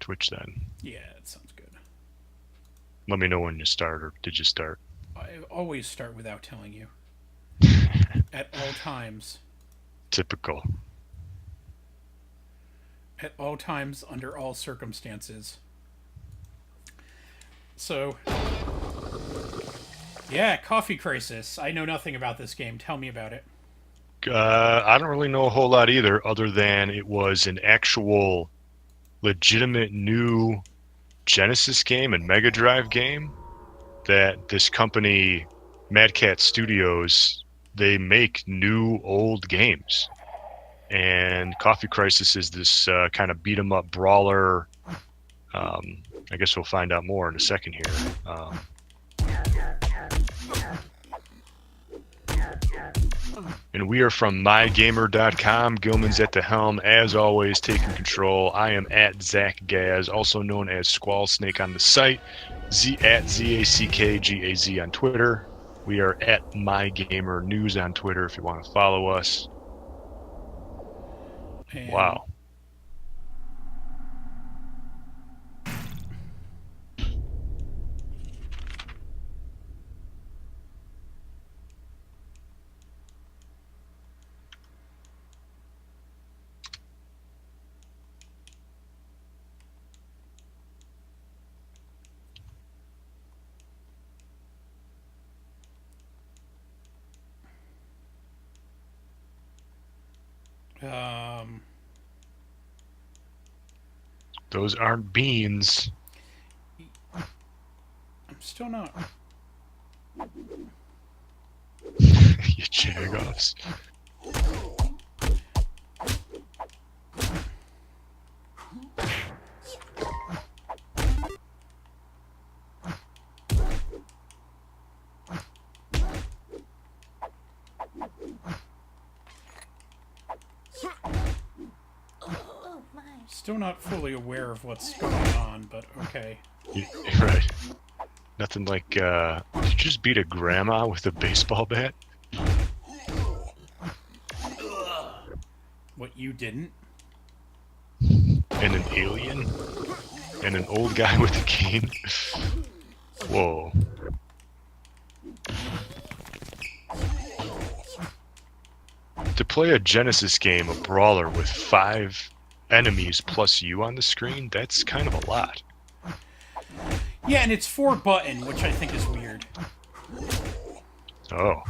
Twitch then. Yeah, that sounds good. Let me know when you start, or did you start? I always start without telling you. At all times. Typical. At all times, under all circumstances. So, yeah, Coffee Crisis. I know nothing about this game. Tell me about it. I don't really know a whole lot either, other than it was an actual legitimate new Genesis game and Mega Drive game that this company, Mad Cat Studios, they make new old games. And Coffee Crisis is this kind of beat 'em up brawler. I guess we'll find out more in a second here. And we are from MyGamer.com. Gillman's at the helm, as always, taking control. I am at Zack Gaz, also known as Squall Snake on the site. At ZACKGAZ on Twitter. We are at MyGamer News on Twitter if you want to follow us. And Wow. Those aren't beans. I'm still not. You jagoffs. Still not fully aware of what's going on, but okay. Right. Nothing like, did you just beat a grandma with a baseball bat? What, you didn't? And an alien? And an old guy with a cane? Whoa. To play a Genesis game, a brawler with 5 enemies plus you on the screen, that's kind of a lot. Yeah, and it's 4-button, which I think is weird. Oh.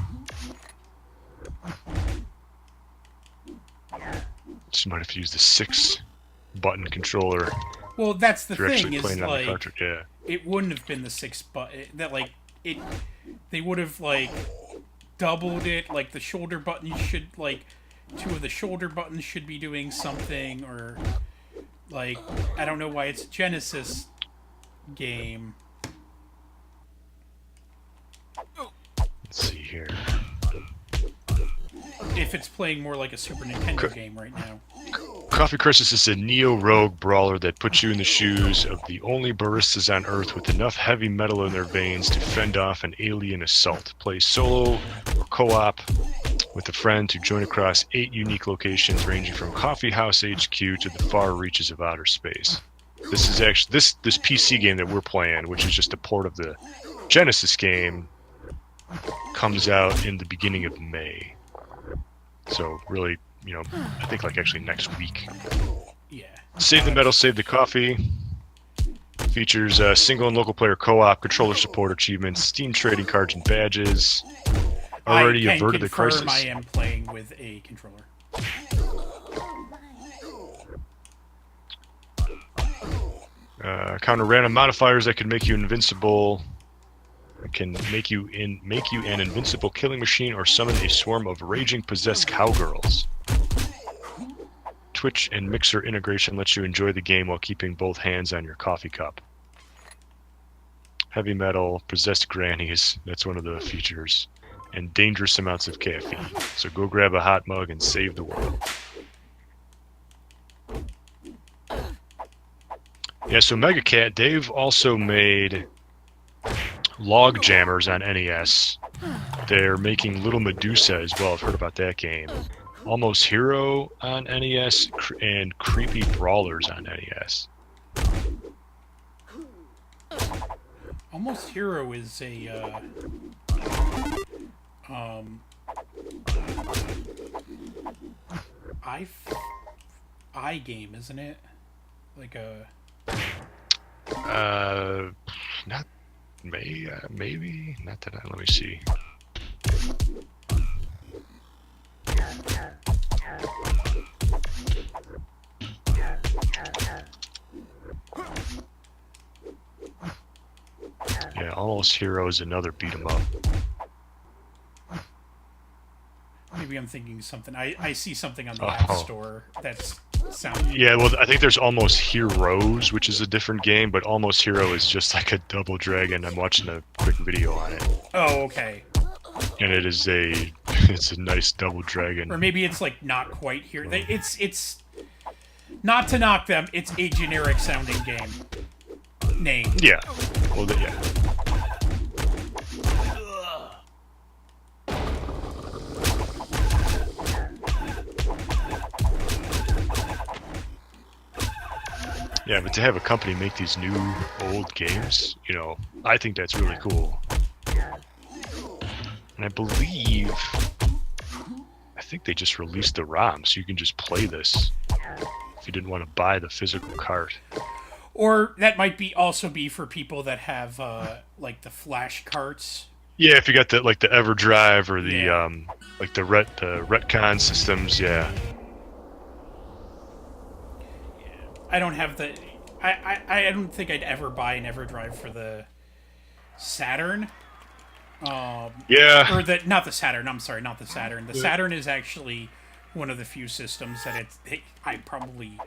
Just might have used the 6-button controller. Well, that's the if you're thing, actually is playing it on the like, cartridge. Yeah. it wouldn't have been the 6-button, that like, they would have like, doubled it, like the shoulder button should, like, 2 of the shoulder buttons should be doing something, or, like, I don't know why it's a Genesis game. Let's see here. If it's playing more like a Super Nintendo game right now. Coffee Crisis is a neo-rogue brawler that puts you in the shoes of the only baristas on Earth with enough heavy metal in their veins to fend off an alien assault. Play solo or co-op with a friend to join across 8 unique locations ranging from Coffee House HQ to the far reaches of outer space. This is actually this PC game that we're playing, which is just a port of the Genesis game, comes out in the beginning of May. So really, you know, I think like actually next week. Yeah. Save the metal, save the coffee. Features single and local player co-op, controller support achievements, Steam trading cards and badges. Already averted the crisis. I am playing with a controller. Counter random modifiers that can make you invincible. It can make you an invincible killing machine or summon a swarm of raging possessed cowgirls. Twitch and Mixer integration lets you enjoy the game while keeping both hands on your coffee cup. Heavy metal, possessed grannies, that's one of the features. And dangerous amounts of caffeine. So go grab a hot mug and save the world. Yeah, so Mega Cat, they've also made log jammers on NES. They're making Little Medusa as well. I've heard about that game. Almost Hero on NES and Creepy Brawlers on NES. Almost Hero is a um I I game, isn't it? Like a Not maybe not that. Let me see. Yeah, Almost Hero is another beat 'em up. maybe I'm thinking something. I see something on the App Store that's sounding. Yeah, well, I think there's Almost Heroes, which is a different game, but Almost Hero is just like a double dragon. I'm watching a quick video on it, Oh, okay. and it's a nice double dragon. Or maybe it's like not quite here. It's not to knock them. It's a generic sounding game name. Yeah, well, yeah. Yeah, but to have a company make these new old games, I think that's really cool. And I think they just released the ROM, so you can just play this if you didn't want to buy the physical cart. Or that might also be for people that have like the flash carts. Yeah, if you got the EverDrive or the Yeah. the Retcon systems, yeah. I don't have the. I don't think I'd ever buy an EverDrive for the Saturn. Yeah. Or not the Saturn. I'm sorry, not the Saturn. The Saturn is actually one of the few systems that I probably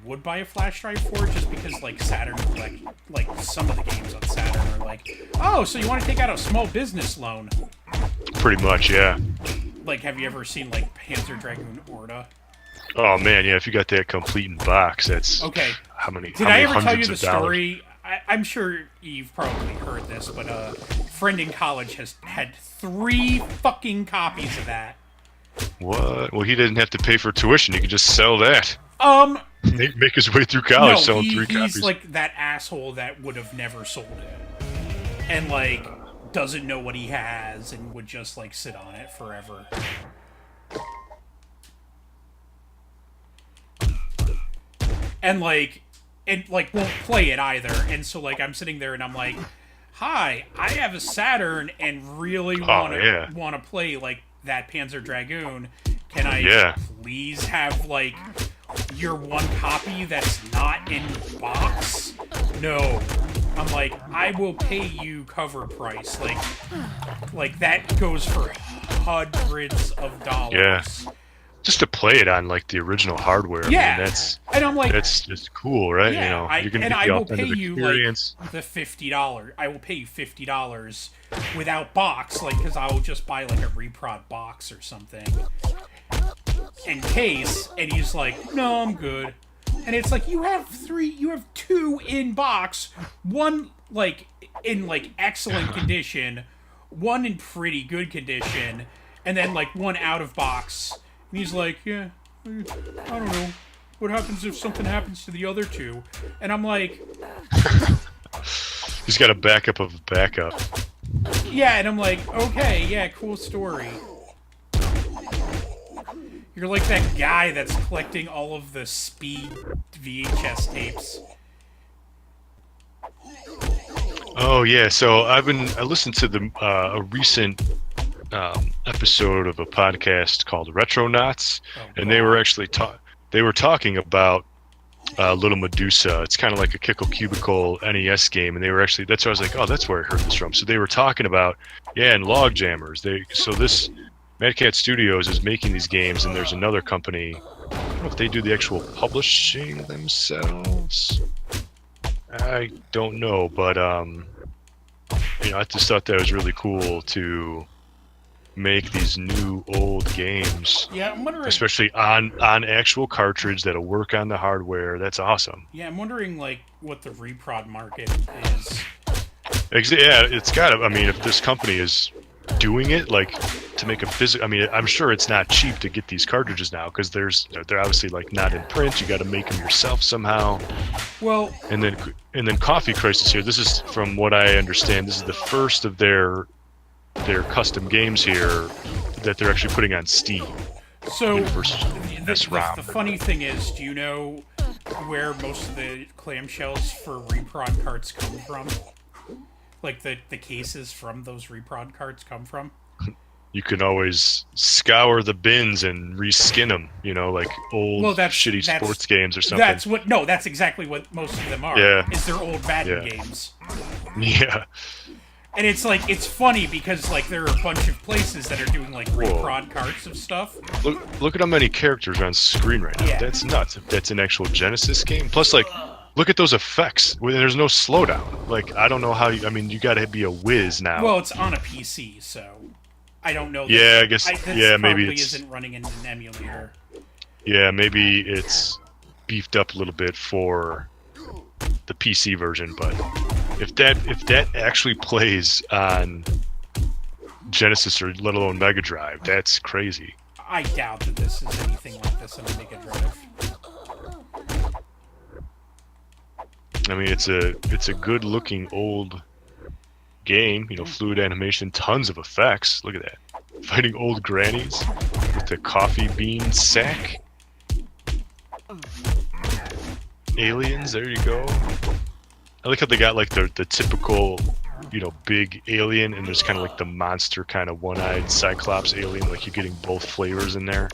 would buy a flash drive for, just because like Saturn, like some of the games on Saturn are like, oh, so you want to take out a small business loan? Pretty much, yeah. Like, have you ever seen like Panzer Dragoon Orta? Oh man, yeah. If you got that complete in box, that's Okay. How many? Did I ever tell you the story? I'm sure you've probably heard this, but a friend in college has had 3 fucking copies of that. What? Well, he didn't have to pay for tuition. He could just sell that. Make his way through college selling 3 copies. He's like that asshole that would have never sold it, and like doesn't know what he has, and would just like sit on it forever. And like, won't play it either. And so like I'm sitting there and I'm like, hi, I have a Saturn and really want to play like that Panzer Dragoon. Can I please have like your one copy that's not in box? No. I'm like, I will pay you cover price. Like that goes for hundreds of dollars. Yeah. Just to play it on like the original hardware. Yeah. I mean, and I'm like, that's just cool, right? Yeah, you're gonna and get I the will pay authentic you experience. like the $50. I will pay you $50 without box, like because I will just buy like a reprod box or something in case. And he's like, no, I'm good. And it's like you have 2 in box, one like in like excellent condition, one in pretty good condition, and then like one out of box. And he's like, yeah, I don't know. What happens if something happens to the other 2? And I'm like... He's got a backup of a backup. Yeah, and I'm like, okay, yeah, cool story. You're like that guy that's collecting all of the Speed VHS tapes. Oh, yeah, so I listened to a recent... episode of a podcast called Retronauts, and they were actually talking about Little Medusa. It's kind of like a Kickle Cubicle NES game, and they were actually, that's why I was like, oh, that's where I heard this from. So they were talking about, and log jammers. So this Mad Cat Studios is making these games, and there's another company. I don't know if they do the actual publishing themselves. I don't know, but I just thought that was really cool to make these new old games. Yeah, I'm wondering. Especially on actual cartridge that'll work on the hardware. That's awesome. Yeah, I'm wondering like what the reprod market is. Yeah, it's got to. I mean, if this company is doing it like to make a physical, I mean, I'm sure it's not cheap to get these cartridges now because they're obviously like not in print. You got to make them yourself somehow. Well, And then Coffee Crisis here. This is, from what I understand, this is the first of their custom games here that they're actually putting on Steam. so Versus the funny thing is, do you know where most of the clamshells for reprod carts come from? Like the cases from those reprod carts come from? You can always scour the bins and reskin them, like old Well, shitty that's sports games or something. that's exactly what most of them are. Yeah. Is they're old Madden Yeah. games. Yeah. And it's like, it's funny because like there are a bunch of places that are doing like reprod carts of stuff. Look at how many characters are on screen right now. Yeah. That's nuts. If that's an actual Genesis game. Plus, like, look at those effects. There's no slowdown. Like, I don't know how you... I mean, you gotta be a whiz now. Well, it's on a PC, so I don't know. Yeah, I guess... This yeah, maybe probably it's... isn't running in an emulator. Yeah, maybe it's beefed up a little bit for the PC version, but if that actually plays on Genesis or let alone Mega Drive, that's crazy. I doubt that this is anything like this on a Mega Drive. I mean, it's a good looking old game, fluid animation, tons of effects. Look at that. Fighting old grannies with the coffee bean sack. Aliens, there you go. I like how they got like the typical, big alien, and there's kind of like the monster kind of one-eyed Cyclops alien, like you're getting both flavors in there.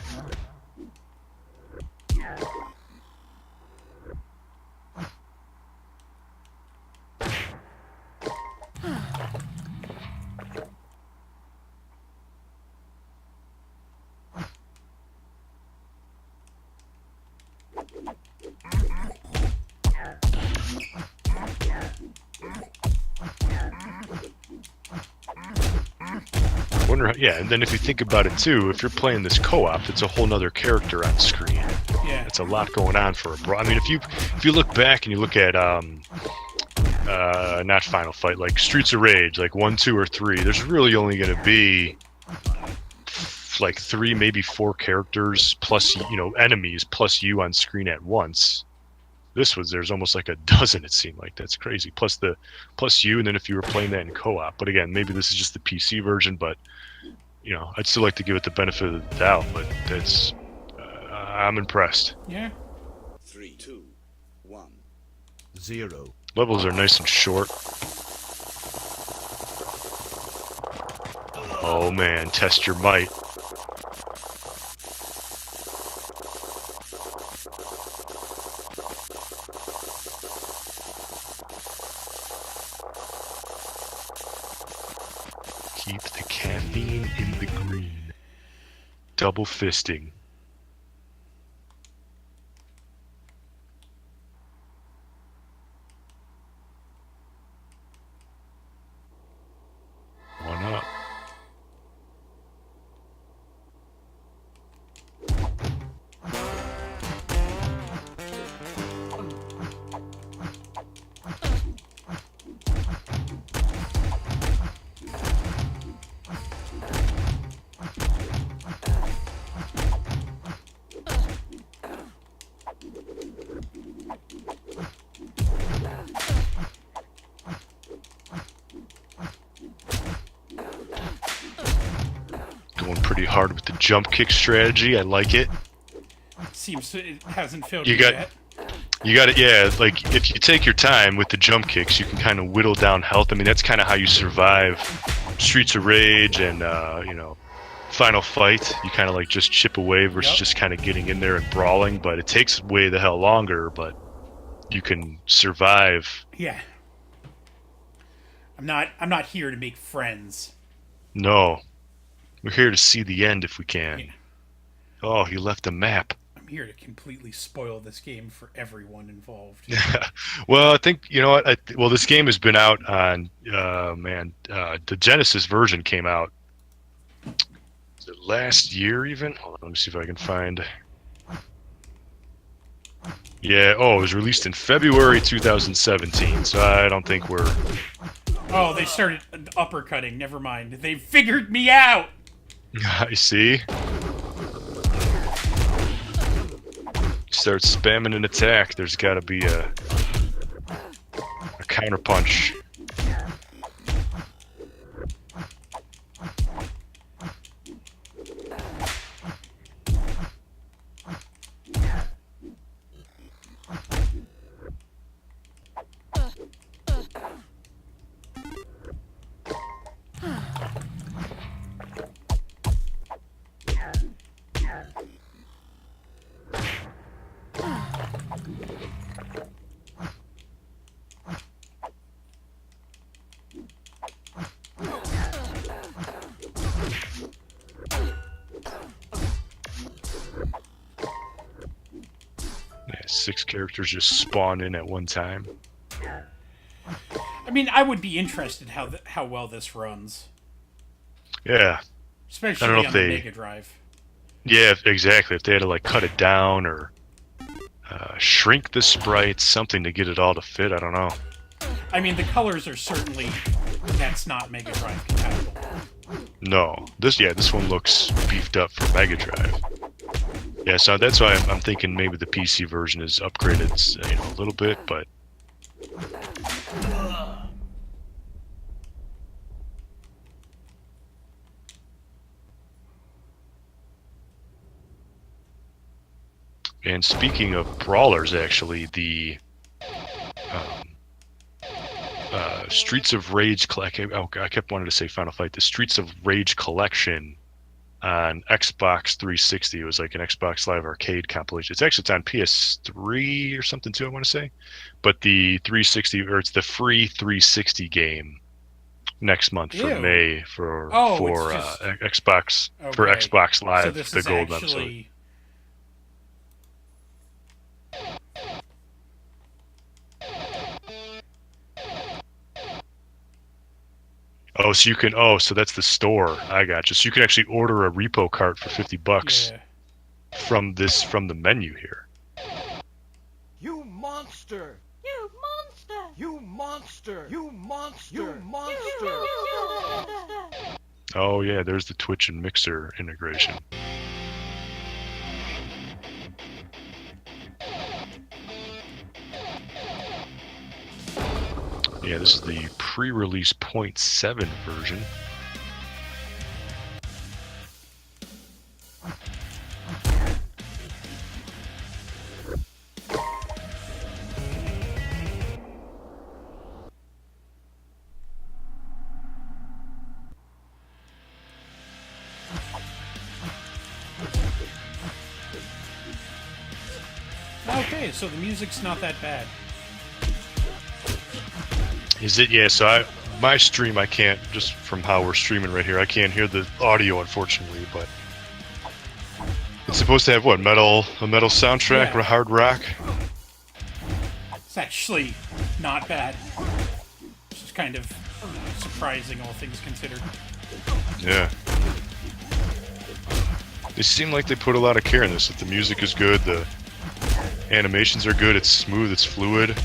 Yeah, and then if you think about it too, if you're playing this co-op, it's a whole nother character on screen. Yeah. It's a lot going on for a bro. I mean, if you look back and you look at not Final Fight, like Streets of Rage, like 1, 2, or 3, there's really only going to be like 3, maybe 4 characters plus enemies plus you on screen at once. There's almost like a dozen, it seemed like. That's crazy. Plus you, and then if you were playing that in co-op. But again, maybe this is just the PC version, but I'd still like to give it the benefit of the doubt, but that's I'm impressed. Yeah. 3, 2, 1, 0. Levels are nice and short. Oh man, test your might. Keep the caffeine in the green. Double fisting. One up. Going pretty hard with the jump kick strategy. I like it. Seems it hasn't failed You you got- yet. You got it, yeah. Like if you take your time with the jump kicks, you can kind of whittle down health. I mean, that's kind of how you survive Streets of Rage and Final Fight. You kind of like just chip away versus Yep. just kind of getting in there and brawling. But it takes way the hell longer. But you can survive. Yeah. I'm not here to make friends. No, we're here to see the end if we can. Yeah. Oh, he left a map. I'm here to completely spoil this game for everyone involved. Well, I think you know what. Well, this game has been out on the Genesis version came out last year even. Hold on, let me see if I can find. Yeah, it was released in February 2017, so I don't think we're... Oh, they started uppercutting. Never mind. They figured me out! I see. Start spamming an attack. There's got to be a counterpunch. Yeah, 6 characters just spawn in at one time. I mean, I would be interested how well this runs, Yeah, especially I don't know on if the they- Mega Drive. yeah, exactly. If they had to like cut it down or shrink the sprites, something to get it all to fit, I don't know. I mean, the colors are certainly that's not Mega Drive compatible. No, this one looks beefed up for Mega Drive. Yeah, so that's why I'm thinking maybe the PC version is upgraded, a little bit, but and speaking of brawlers, actually, the Streets of Rage I kept wanting to say Final Fight. The Streets of Rage collection on Xbox 360. It was like an Xbox Live Arcade compilation. It's on PS3 or something too, I want to say. But the 360, or it's the free 360 game next month for Ew. May for It's just- Xbox for Okay. Xbox Live, So this the is gold episode. actually Oh, so you can. Oh, so that's the store. I got you. So you can actually order a repo cart for $50 yeah. from the menu here. You monster! You monster! You monster! You monster! You You monster! monster! Oh yeah, there's the Twitch and Mixer integration. Yeah, this is the pre-release .7 version. Okay, so the music's not that bad. Is it? Yeah, so my stream, I can't, just from how we're streaming right here, I can't hear the audio, unfortunately, but it's supposed to have, what, a metal soundtrack, Yeah. or hard rock? It's actually not bad. Which is kind of surprising, all things considered. Yeah. They seem like they put a lot of care in this, that the music is good, the animations are good, it's smooth, it's fluid.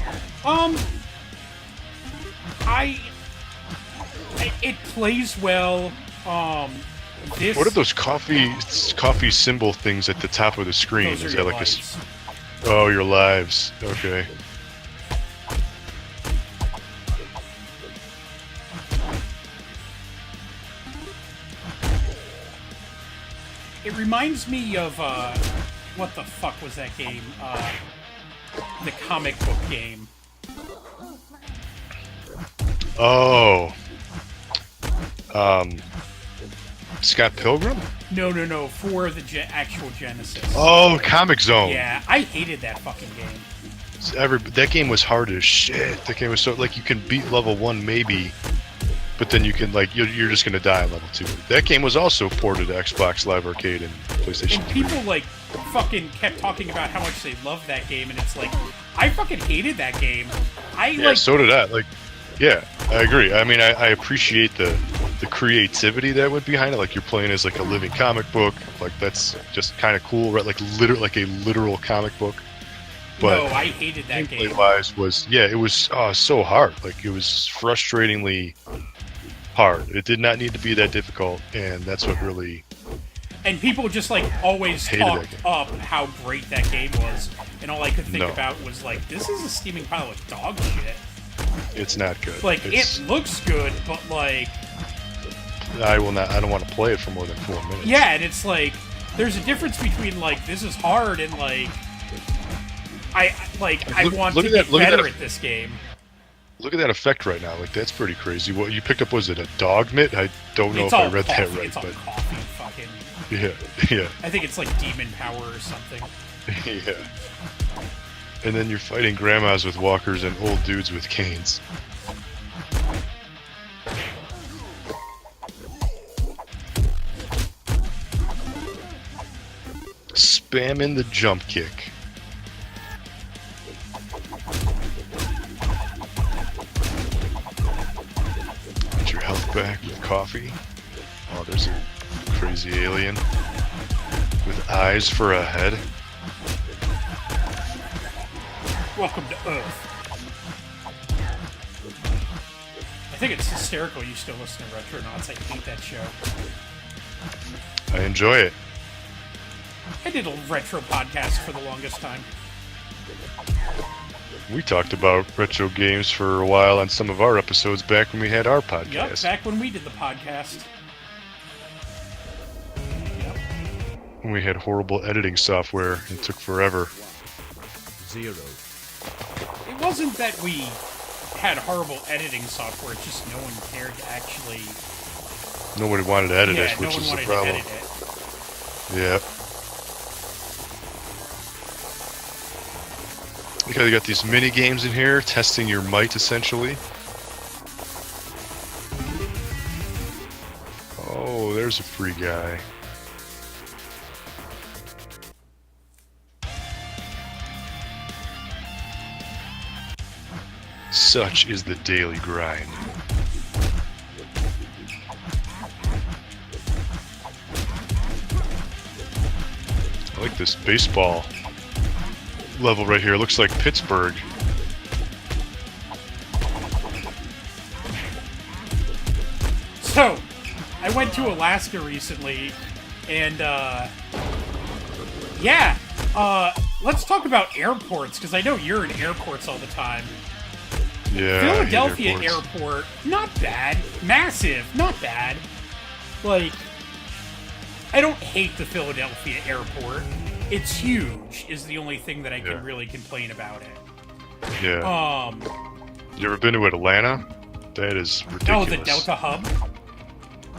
It plays well. This. What are those coffee symbol things at the top of the screen? Those are Is your that like lives. Oh, your lives. Okay. It reminds me of what the fuck was that game? The comic book game. Oh. Scott Pilgrim? No, for the actual Genesis. Oh, Comic Zone. Yeah, I hated that fucking game. That game was hard as shit. That game was so, like, you can beat level 1 maybe, but then you can, like, you're just gonna die on level 2. That game was also ported to Xbox Live Arcade and PlayStation And 3. people, like, fucking kept talking about how much they loved that game, and it's like, I fucking hated that game. Yeah, so did I. Like, yeah, I agree. I mean, I appreciate the creativity that went behind it. Like, you're playing as like a living comic book. Like, that's just kind of cool, right? Like, like a literal comic book. But no, I hated that game. gameplay-wise it was so hard. Like, it was frustratingly hard. It did not need to be that difficult, and that's what really. And people just, like, always Hated that talked game. up how great that game was, and all I could think No. about was, like, this is a steaming pile of dog shit. It's not good. Like, It's, it looks good, but, like... I will not. I don't want to play it for more than 4 minutes. Yeah, and it's like, there's a difference between, like, this is hard and, like... I want to get better at this game. Look at that effect right now. Like, that's pretty crazy. What you picked up, was it a dog mitt? I don't know It's if I all read coffee. that right, It's all but coffee, fucking... yeah. I think it's like demon power or something. Yeah. And then you're fighting grandmas with walkers and old dudes with canes. Spamming the jump kick. Get your health back with coffee. Oh, there's a crazy alien with eyes for a head. Welcome to Earth. I think it's hysterical you still listen to Retronauts. I hate that show. I enjoy it. I did a retro podcast for the longest time. We talked about retro games for a while on some of our episodes back when we had our podcast. Yep, back when we did the podcast. When we had horrible editing software. It took forever. 0. It wasn't that we had horrible editing software, it's just no one cared to actually... Nobody wanted to edit yeah, it, which no one is the wanted problem. to edit it. Yeah. Okay, you got these mini games in here, testing your might essentially. Oh, there's a free guy. Such is the daily grind. I like this baseball level right here. It looks like Pittsburgh. So, I went to Alaska recently, and, yeah, let's talk about airports, because I know you're in airports all the time. Yeah. I hate Philadelphia airports. airport, not bad. Massive, not bad. Like, I don't hate the Philadelphia airport. It's huge, is the only thing that I can Yeah. really complain about it. Yeah. You ever been to Atlanta? That is ridiculous. Oh, the Delta Hub?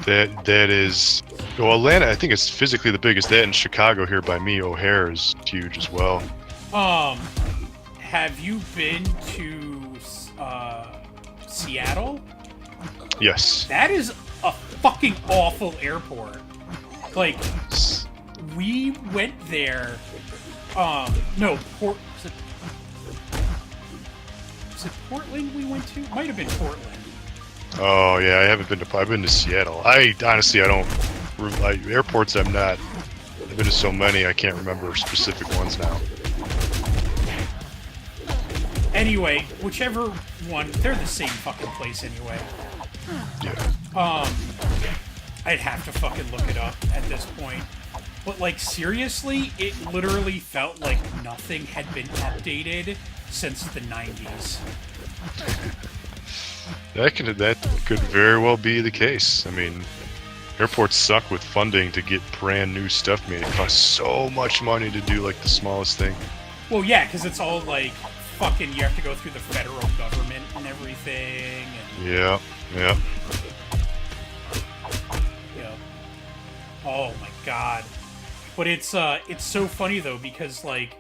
That is. Well, Atlanta, I think it's physically the biggest. That in Chicago here by me, O'Hare is huge as well. Have you been to, Seattle? Yes. That is a fucking awful airport. Like, we went there, no, was it Portland we went to? Might have been Portland. Oh yeah, I haven't been to. I've been to Seattle. I honestly, I don't. Airports, I'm not. I've been to so many, I can't remember specific ones now. Anyway, whichever one, they're the same fucking place anyway. Yeah. I'd have to fucking look it up at this point. But, like, seriously, it literally felt like nothing had been updated since the 90s. That could very well be the case. I mean, airports suck with funding to get brand new stuff made. It costs so much money to do like the smallest thing. Well, yeah, because it's all like fucking. You have to go through the federal government and everything. And, Yeah. yeah. Oh my god. But it's so funny though because like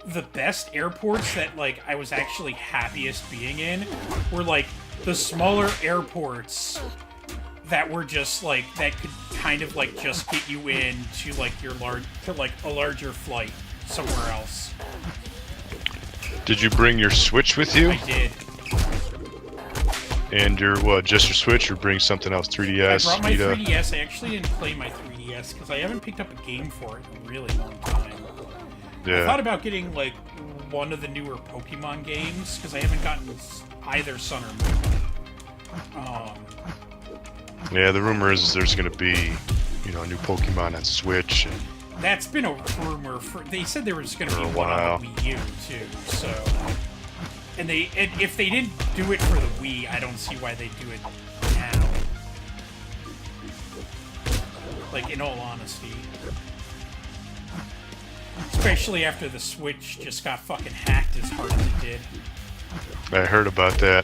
the best airports that like I was actually happiest being in were like the smaller airports that were just like that could kind of like just get you in to like your a larger flight somewhere else. Did you bring your Switch with you? I did. And your just your Switch, or bring something else? 3DS. I brought my Vita? 3DS. I actually didn't play my 3DS because I haven't picked up a game for it in a really long time. I thought Yeah. about getting like one of the newer Pokemon games because I haven't gotten either Sun or Moon. Yeah. The rumor is there's going to be, a new Pokemon on Switch. And That's been a rumor for. They said there was going to For be a one on while. the Wii U too. So, and if they didn't do it for the Wii, I don't see why they do it now. Like, in all honesty. Especially after the Switch just got fucking hacked as hard as it did. I heard about that.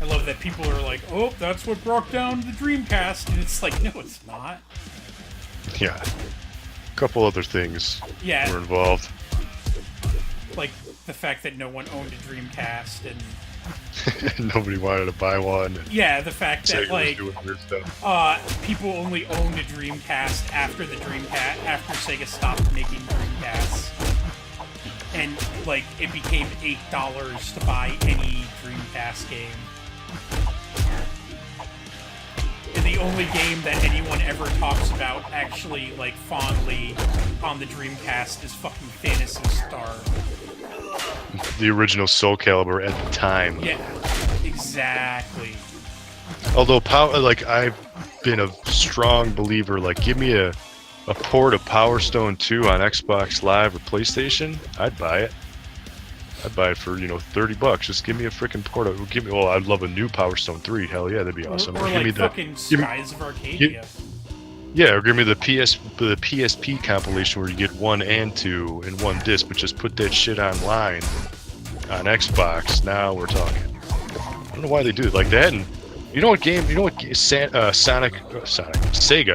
I love that people are like, oh, that's what brought down the Dreamcast, and it's like, no, it's not. Yeah. A couple other things Yeah. were involved. Like, the fact that no one owned a Dreamcast, and... Nobody wanted to buy one. And Yeah, the fact that, Sega was like, doing weird stuff. people only owned a Dreamcast after after Sega stopped making Dreamcasts. And, like, it became $8 to buy any Dreamcast game. And the only game that anyone ever talks about actually, like, fondly on the Dreamcast is fucking Phantasy Star. The original Soul Calibur at the time. Yeah, exactly. Although, like, I've been a strong believer, like, give me a port of Power Stone 2 on Xbox Live or PlayStation, I'd buy it. I'd buy it for, you know, $30. Just give me a freaking port of, give me, well, I'd love a new Power Stone 3. Hell yeah, that'd be awesome. Or give like me the, fucking Skies of Arcadia. yeah, or give me the PSP compilation where you get 1 and 2 in one disc, but just put that shit online on Xbox. Now we're talking. I don't know why they do it like that. And you know what game? You know what? Sega,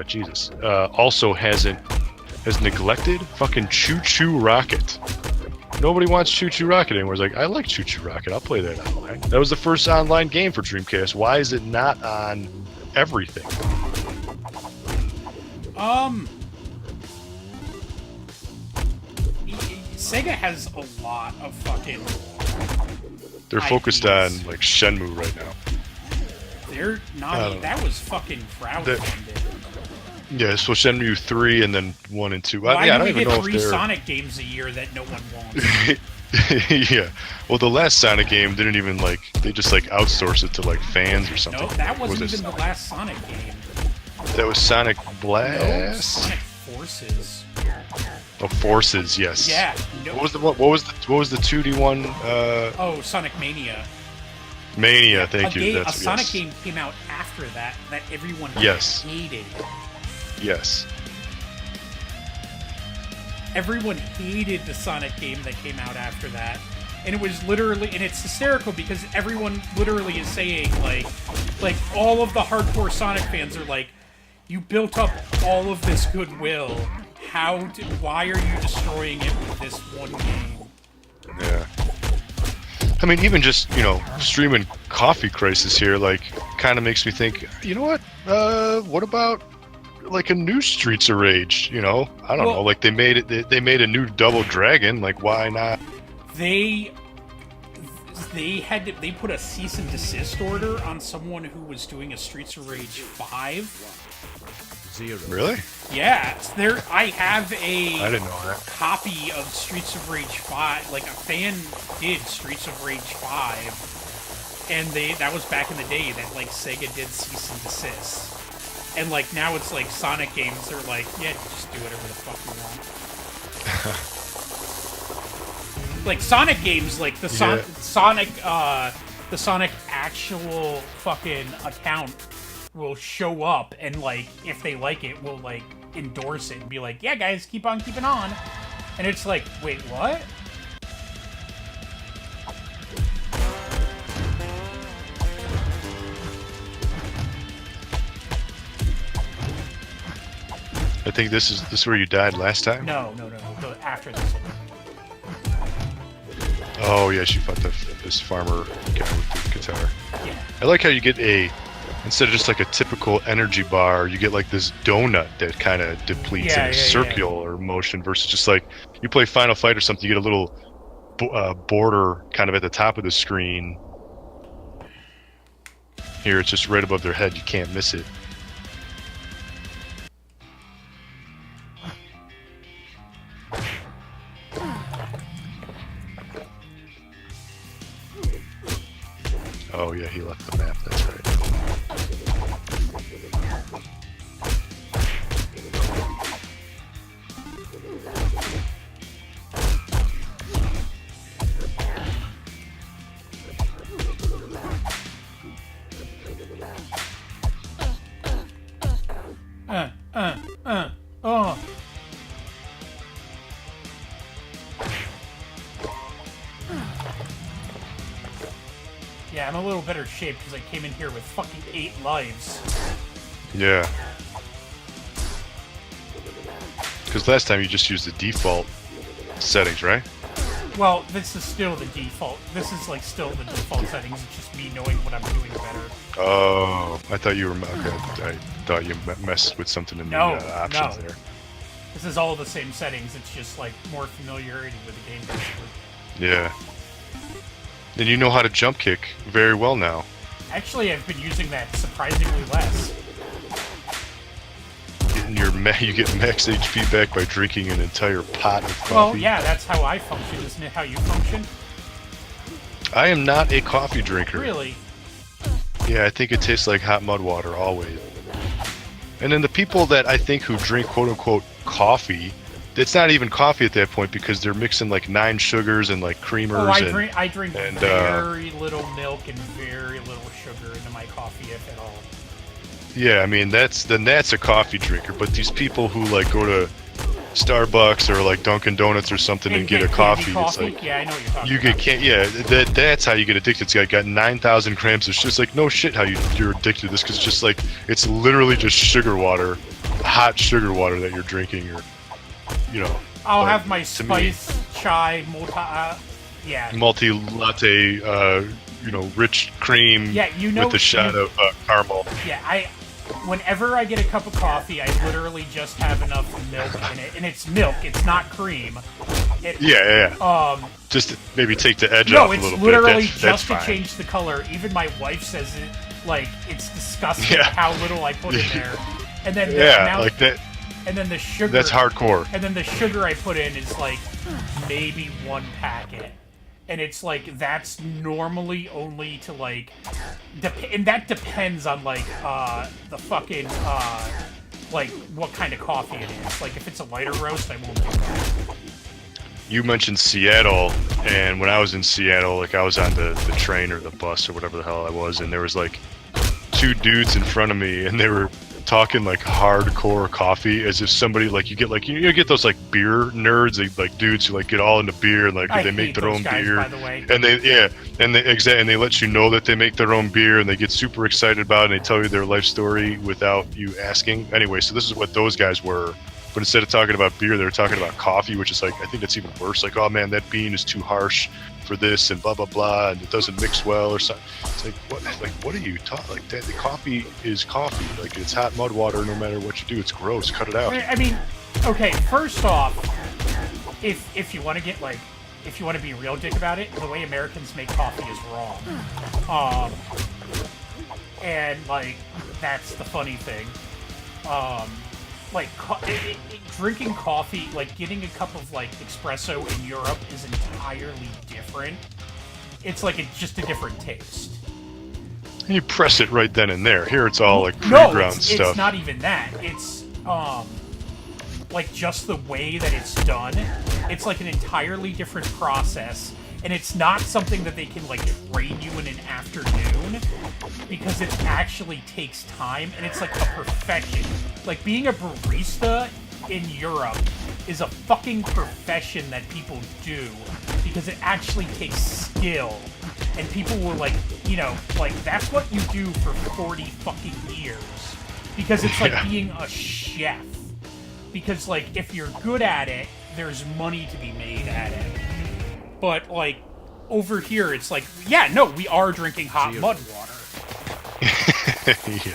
Jesus, also has neglected fucking Choo Choo Rocket. Nobody wants Choo Choo Rocket anymore. It's like, I like Choo Choo Rocket. I'll play that online. That was the first online game for Dreamcast. Why is it not on everything? Sega has a lot of fucking... They're focused IPs. on like Shenmue right now. They're not... That was fucking crowdfunded. Yeah, so Shenmue 3 and then 1 and 2. Why yeah, I do don't we even get know 3 if they're... Sonic games a year that no one wants? Yeah. Well, the last Sonic game didn't even like... They just like outsourced it to like fans or something. No, that wasn't Was it even the last Sonic game. That was Sonic No, Blast? Sonic Forces. Oh, Forces, yes. Yeah. No. What was the 2D one? Oh, Sonic Mania. Mania, thank you. A Sonic game came out after that everyone Yes. hated. Yes. Everyone hated the Sonic game that came out after that. And it was literally, and it's hysterical because everyone literally is saying, like all of the hardcore Sonic fans are like, you built up all of this goodwill. Why are you destroying it with this one game? Yeah. I mean, even just, you know, streaming Coffee Crisis here, like, kind of makes me think, you know what about, like, a new Streets of Rage, you know? I don't know, like, they made a new Double Dragon, like, why not? They put a cease and desist order on someone who was doing a Streets of Rage 5. 0. Really? Yeah, I have I didn't know that. copy of Streets of Rage 5. Like, a fan did Streets of Rage 5, and that was back in the day that, like, Sega did cease and desist. And, like, now it's like Sonic games are like, yeah, just do whatever the fuck you want. Like, Sonic games, like, the Sonic actual fucking account will show up and, like, if they like it, will, like, endorse it and be like, yeah, guys, keep on keeping on. And it's like, wait, what? I think this is where you died last time? No. After this one. Oh, yes, you fought this farmer guy with the guitar. Yeah. I like how you get instead of just like a typical energy bar, you get like this donut that kind of depletes in a circular motion versus just like you play Final Fight or something, you get a little border kind of at the top of the screen. Here, it's just right above their head. You can't miss it. Oh yeah, he left the map, that's right. Yeah, I'm a little better shape because I came in here with fucking 8 lives. Yeah. Because last time you just used the default settings, right? Well, this is still the default. This is like still the default settings. It's just me knowing what I'm doing better. Oh, I thought you were. Okay, I thought you messed with something in the options there. This is all the same settings. It's just like more familiarity with the game, basically. Yeah. And you know how to jump kick very well now. Actually, I've been using that surprisingly less. You get max HP back by drinking an entire pot of coffee. Well, yeah, that's how I function, isn't it? How you function? I am not a coffee drinker. Really? Yeah, I think it tastes like hot mud water always. And then the people that I think who drink quote-unquote coffee, it's not even coffee at that point because they're mixing like 9 sugars and like creamers. Oh, I drink very little milk and very little sugar into my coffee, if at all. Yeah, I mean that's a coffee drinker. But these people who like go to Starbucks or like Dunkin' Donuts or something and get a coffee, it's like yeah, I know what you're talking about. That's how you get addicted. It's like got 9,000 grams. It's just like no shit how you're addicted to this because it's just like it's literally just sugar water, hot sugar water that you're drinking, or you know. I'll like, have my spice chai multi latte, rich cream with a shot of caramel. Yeah, whenever I get a cup of coffee, I literally just have enough milk in it, and it's milk. It's not cream. Just to maybe take the edge off a little bit. No, it's literally just that's to fine. change the color. Even my wife says it like it's disgusting how little I put in there. And then like that. And then the sugar. That's hardcore. And then the sugar I put in is like maybe 1 packet. And it's like that's normally only to like, and that depends on like the fucking like what kind of coffee it is. Like if it's a lighter roast, I won't do that. You mentioned Seattle, and when I was in Seattle, like I was on the train or the bus or whatever the hell I was, and there was like 2 dudes in front of me, and they were talking like hardcore coffee as if somebody like you get those like beer nerds, like dudes who like get all into beer and like they make their own beer, by the way. and they let you know that they make their own beer and they get super excited about it and they tell you their life story without you asking. Anyway, so this is what those guys were, but instead of talking about beer, they were talking about coffee, which is like I think that's even worse. Like, oh man, that bean is too harsh for this and blah blah blah, and it doesn't mix well or something. It's like what are you talking like that? The coffee is coffee, like it's hot mud water. No matter what you do, it's gross. Cut it out. I mean, okay. First off, if you want to get like, if you want to be real dick about it, the way Americans make coffee is wrong. And like that's the funny thing. Like drinking coffee, like getting a cup of like espresso in Europe is entirely different. It's like it's just a different taste. You press it right then and there. Here it's all like pre-ground stuff. It's not even that. It's like just the way that it's done. It's like an entirely different process. And it's not something that they can, like, train you in an afternoon, because it actually takes time, and it's, like, a profession. Like, being a barista in Europe is a fucking profession that people do, because it actually takes skill. And people will, like, like, that's what you do for 40 fucking years. Because it's like being a chef. Because, like, if you're good at it, there's money to be made at it. But, like, over here, it's like, we are drinking hot mud water.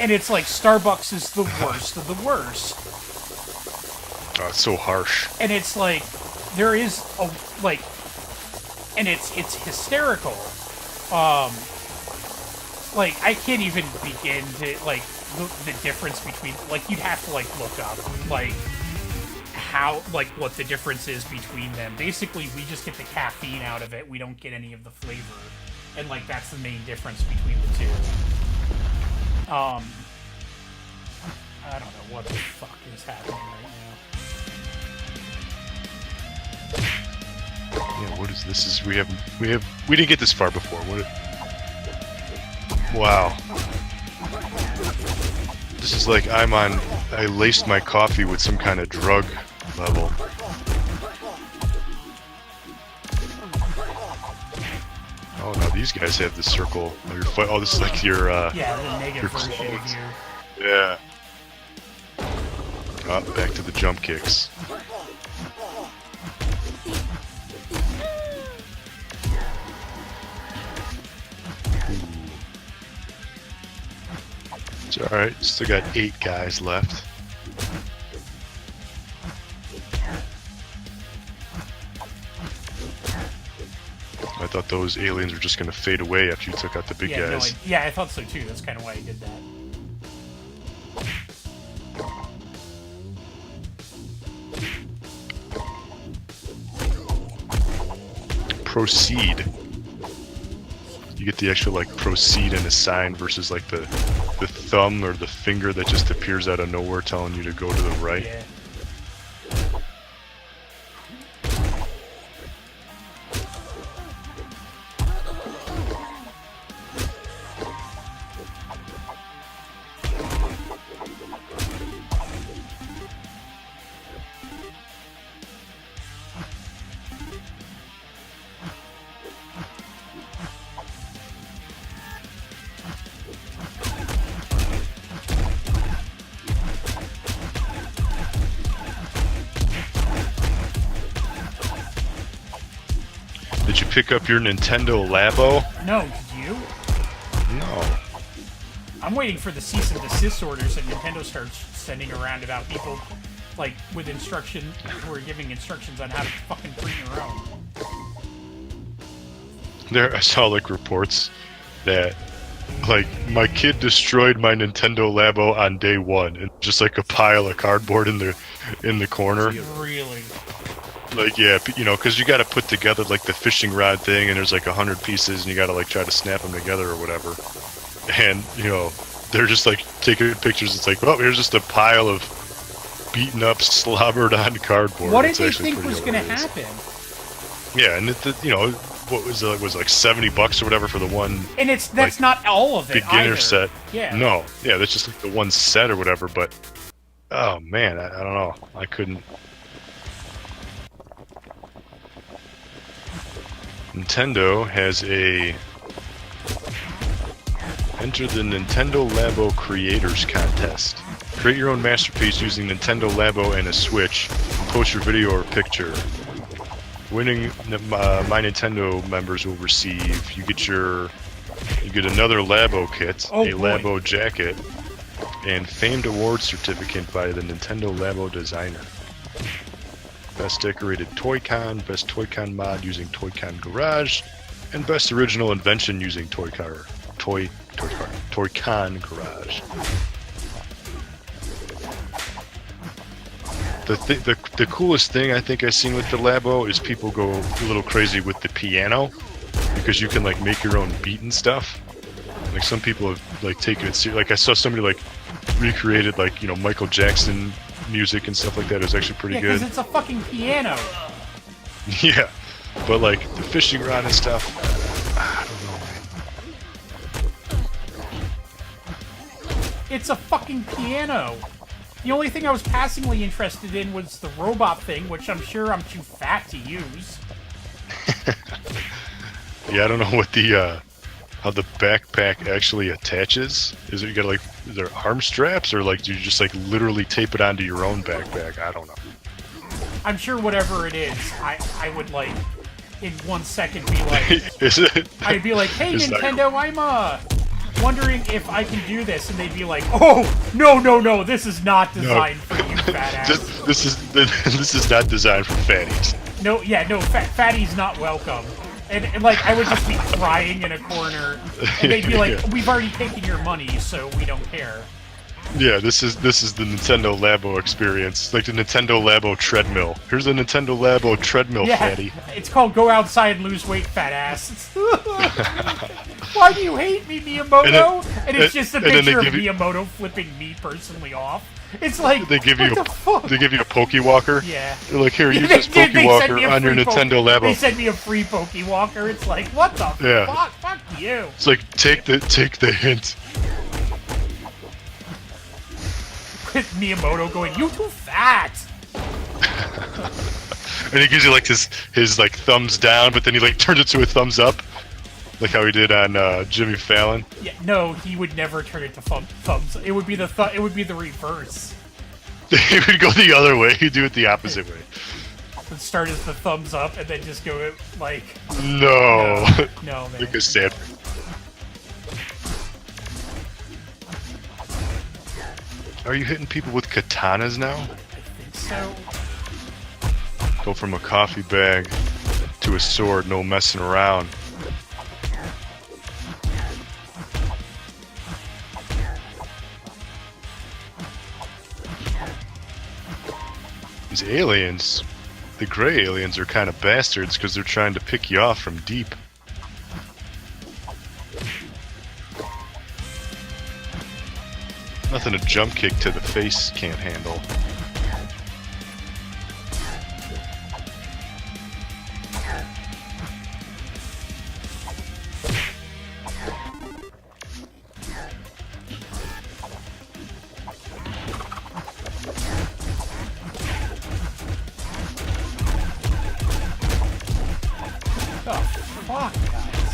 And it's like, Starbucks is the worst of the worst. Oh, it's so harsh. And it's like, there is a, like, and it's hysterical. Like, I can't even begin to, like, the difference between, like, you'd have to, like, look up, like, how, like, what the difference is between them. Basically, we just get the caffeine out of it. We don't get any of the flavor. And, like, that's the main difference between the two. I don't know what the fuck is happening right now. Yeah, what is this? We didn't get this far before. Wow. This is like I laced my coffee with some kind of drug level. Oh no, these guys have the circle. Oh, this is like your Yeah, the negative your version clothes. here. Yeah. Oh, back to the jump kicks. It's alright, still got 8 guys left. I thought those aliens were just gonna fade away after you took out the big Yeah, guys. yeah, I thought so too. That's kind of why I did that. Proceed. You get the extra like proceed and a sign versus like the thumb or the finger that just appears out of nowhere telling you to go to the right. Yeah. Did you pick up your Nintendo Labo? No, did you? No. I'm waiting for the cease and desist orders that Nintendo starts sending around about people, like, with instruction, who are giving instructions on how to fucking print your own. There, I saw like reports that like my kid destroyed my Nintendo Labo on day 1, and just like a pile of cardboard in the corner. Really? Like, yeah, you know, because you got to put together like the fishing rod thing, and there's like 100 pieces, and you got to like try to snap them together or whatever. And you know, they're just like taking pictures. It's like, oh, here's just a pile of beaten up, slobbered on cardboard. What did It's they actually think pretty was going to hilarious. happen? Yeah, and you know, what was it? Was like $70 or whatever for the one And that's not all of it beginner either. set. Yeah. No, yeah, that's just like the one set or whatever. But oh man, I don't know. I couldn't. Nintendo has a enter the Nintendo Labo Creators Contest. Create your own masterpiece using Nintendo Labo and a Switch, and post your video or picture. Winning My Nintendo members will receive. You get another Labo kit, Oh, a boy. Labo jacket, and famed award certificate by the Nintendo Labo designer. Best decorated Toy-Con, best Toy-Con mod using Toy-Con Garage, and best original invention using Toy-Con Garage. The coolest thing I think I've seen with the Labo is people go a little crazy with the piano, because you can like make your own beat and stuff. Like some people have like taken it seriously. Like I saw somebody like recreated like, you know, Michael Jackson music and stuff like that. It was actually pretty Yeah, good. because it's a fucking piano. Yeah, but like the fishing rod and stuff, I don't know, man. It's a fucking piano. The only thing I was passingly interested in was the robot thing, which I'm sure I'm too fat to use. Yeah, I don't know what the how the backpack actually attaches. Is it you got like, is there arm straps, or like do you just like literally tape it onto your own backpack? I don't know. I'm sure whatever it is, I would like in 1 second be like, Is it? I'd be like, hey Is that- Nintendo, I'm wondering if I can do this, and they'd be like, oh no, this is not designed for you, fat ass. This is not designed for fatties. No, fatty's not welcome. And like I would just be crying in a corner, and they'd be like, Yeah. we've already taken your money, so we don't care. Yeah, this is the Nintendo Labo experience, like the Nintendo Labo treadmill. Here's the Nintendo Labo treadmill, Yeah, fatty. it's called Go Outside and Lose Weight, Fat Ass. Why do you hate me, Miyamoto? And it's just a and then they picture of give you- Miyamoto flipping me personally off. It's like, They give you what the fuck? they give you a Pokewalker. Yeah. They're like, here, use They this did, they sent me Pokewalker a on your free Nintendo They Labo. sent me a free Pokewalker. It's like, what the Yeah. fuck? Fuck you. It's like take the hint. With Miyamoto going, you too fat. And he gives you like his like thumbs down, but then he like turns it to a thumbs up. Like how he did on Jimmy Fallon. Yeah, no, he would never turn it to thumbs. It would be it would be the reverse. He would go the other way. He'd do it the opposite way. It would start as the thumbs up and then just go like. No. No, man. Like a Stanford. Are you hitting people with katanas now? I think so. Go from a coffee bag to a sword, no messing around. These aliens, the gray aliens, are kind of bastards because they're trying to pick you off from deep. Nothing a jump kick to the face can't handle. Oh, fuck, guys.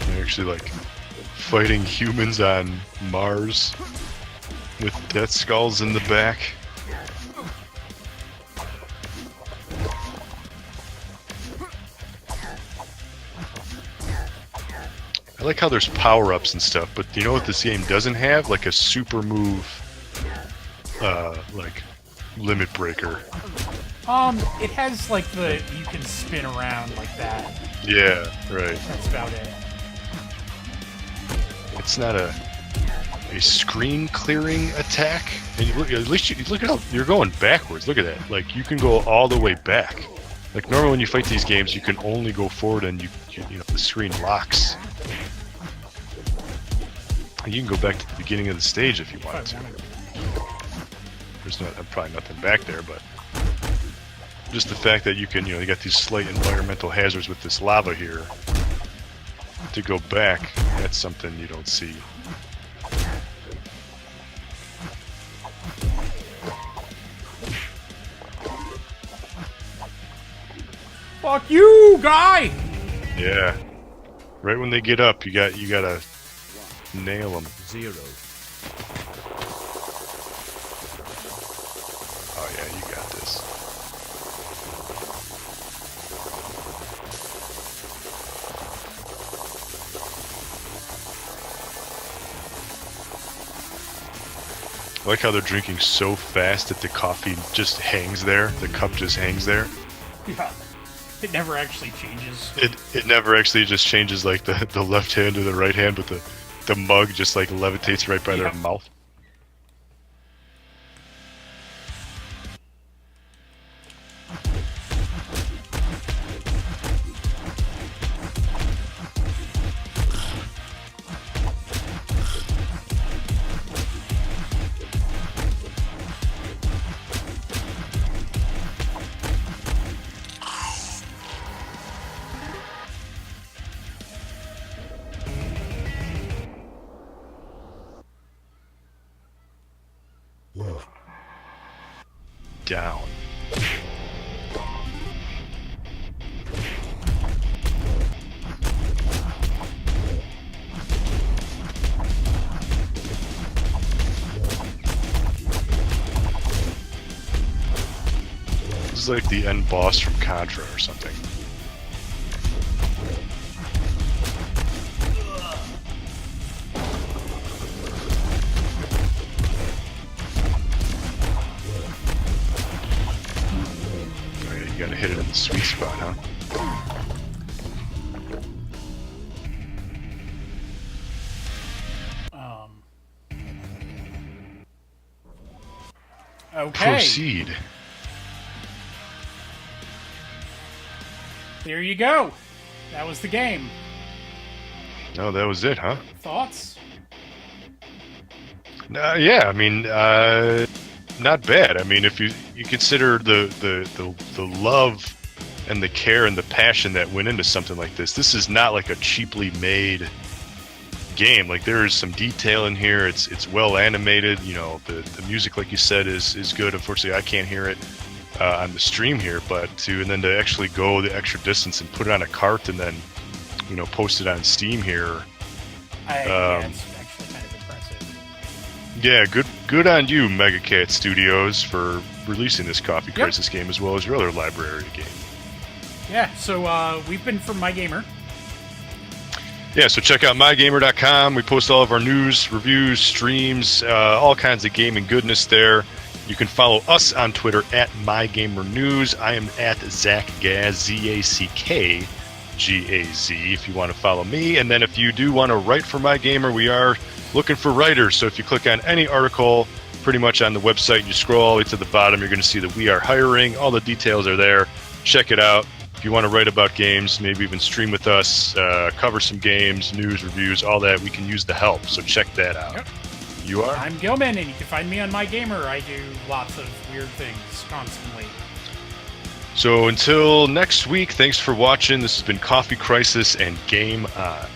They're actually like fighting humans on Mars with death skulls in the back. I like how there's power-ups and stuff, but you know what this game doesn't have? Like a super move, like limit breaker. It has like you can spin around like that. Yeah, right. That's about it. It's not a screen clearing attack. And you look, at least you look at how you're going backwards. Look at that. Like you can go all the way back. Like normally when you fight these games, you can only go forward and you know the screen locks. And you can go back to the beginning of the stage if you wanted to. There's probably nothing back there, but just the fact that you can, you got these slight environmental hazards with this lava here. To go back, that's something you don't see. Fuck you, guy! Yeah. Right when they get up, you gotta nail them. 0. Oh yeah, you got this. I like how they're drinking so fast that the coffee just hangs there. The cup just hangs there. Yeah. It never actually changes. It never actually just changes like the left hand to the right hand, but the mug just like levitates right by their Yeah. mouth. Down. This is like the end boss from Contra or something. You gotta hit it in the sweet spot, huh? Okay. Proceed. There you go. That was the game. No, that was it, huh? Thoughts? Yeah, I mean, not bad. I mean, if you consider the love and the care and the passion that went into something like this is not like a cheaply made game. Like there is some detail in here. It's well animated. You know, the music, like you said, is good. Unfortunately, I can't hear it. on the stream here, and then to actually go the extra distance and put it on a cart and then, post it on Steam here. Yeah, it's actually kind of impressive. Yeah, good on you, Mega Cat Studios, for releasing this Coffee Crisis game as well as your other library game. Yeah, so we've been from MyGamer. Yeah, so check out mygamer.com. We post all of our news, reviews, streams, all kinds of gaming goodness there. You can follow us on Twitter at MyGamerNews. I am at ZackGaz, ZackGaz, if you want to follow me. And then if you do want to write for MyGamer, we are looking for writers. So if you click on any article pretty much on the website, you scroll all the way to the bottom, you're going to see that we are hiring. All the details are there. Check it out. If you want to write about games, maybe even stream with us, cover some games, news, reviews, all that, we can use the help. So check that out. Yep. You are? I'm Gillman, and you can find me on MyGamer. I do lots of weird things constantly. So until next week, thanks for watching. This has been Coffee Crisis and Game On.